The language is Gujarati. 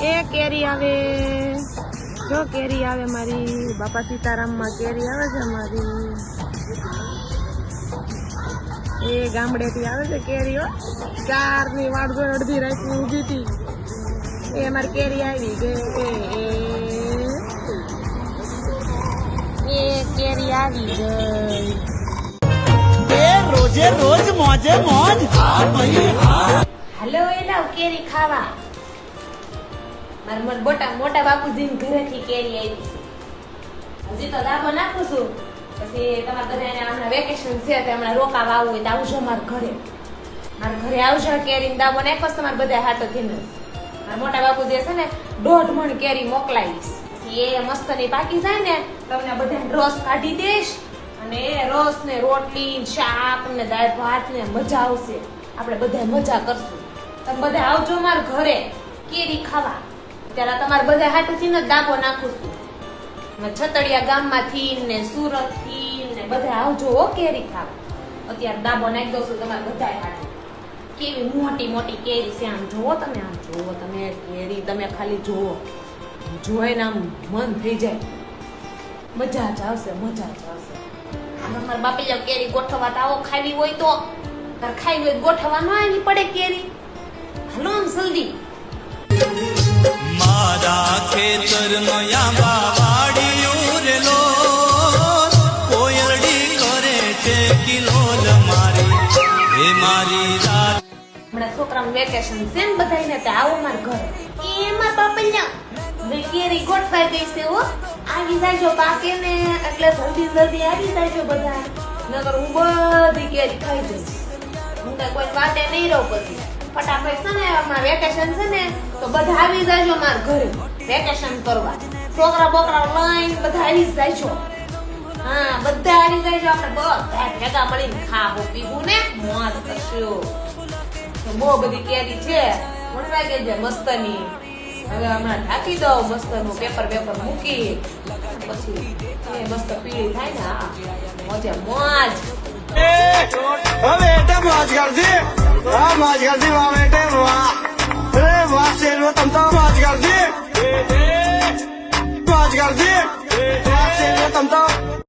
એ કેરી આવે, જો કેરી આવે મારી બાપા સીતારામમાં કેરી આવે છે મારી. એ ગામડેથી આવે છે કેરીઓ. 4ની વાડ જો અડધી રાતની ઊભી હતી એ અમારી કેરી આવી ગઈ. એ કેરી આવી ગઈ. રોજે રોજ મોજે મોજ. હાલો એલા કેરી ખાવા. મારા મોટા બાપુજી ઘરેથી કેરી આવી. હજી તો દાબો નાખું છું. પછી તમારા ઘરે હમણાં વેકેશન છે તો હમણાં રોકાવા આવવું હોય તો આવજો મારા ઘરે. મારા ઘરે આવજો, કેરી દાબો નાખો તમારે બધા હાટો થઈને. મારા મોટા બાપુજી છે ને 1.5 મણ કેરી મોકલાવીશ. એ મસ્ત ની પાકી જાય ને તમને બધા રસ કાઢી દઈશ અને એ રસ ને રોટલી શાક ને દાળ ભાત ને મજા આવશે. આપણે બધા મજા કરશું. તમે બધા આવજો મારા ઘરે કેરી ખાવા. ત્યારે તમારે બધા હાથથી ને દાબો નાખું છું. છતડિયા ગામમાંથી ને સુરત થી ને બધા આવજો હો કેરી ખાવા. અત્યારે દાબો નાખી દઉં છું તમારે બધા હાથે. કેવી મોટી મોટી કેરી છે. આમ જોવો તમે, આમ જોવો તમે કેરી. તમે ખાલી જોવો, જોઈને આમ મન થઈ જાય. મજા જ આવશે, મજા જ આવશે. અમારા બાપે કેરી ગોઠવવા તો આવો. ખાવી હોય તો તાર ખાવી હોય ગોઠવવા ન આવી પડે કેરી. હાલો આમ જલ્દી. મારા ખેતરનો યાબા વાડિયું રે લો, કોયડી કરે છે કિલોલ મારી એ મારી રાત. હમણાં છોકરાનું વેકેશન છે ને બધાને તે આવો મારા ઘરે. એમાં બાપલ્યા મે કેરી ગોઠવાઈ ગઈ છે હો. આવી જાજો પાકે ને એટલે જલ્દી જલ્દી આવી જાજો બધા. નકર હું બધી કેરી ખાઈ જઈશ. હું તો કોઈ વાતે નહીં રહું. પછી ફટાફટ છે ને હમણાં વેકેશન છે ને તો બધા આવી જાજો મારા ઘરે વેકેશન કરવા. છોકરા બોકરા લઈને બધા આવી જાજો. હા બધા આવી જાજો. આપણે બધા ભેગા મળીને ખાવું પીવું ને મોજ કરશું. બહુ બધી કેરી છે. વણવાઈ ગઈ છે મસ્તની. હવે હમણાં ઢાંકી દઉં મસ્તનું પેપર મૂકી પછી એ મસ્ત પીળી થાય ને. હા મોજે મોજ. હવે એટલે મોજ કરજી. હા મોજ કરજી વાહ બેટે વાહ. અરે વાહ શેરવો તમ તો મોજ કરજી. મોજ કરજી. વાહ શેરવો તમ તો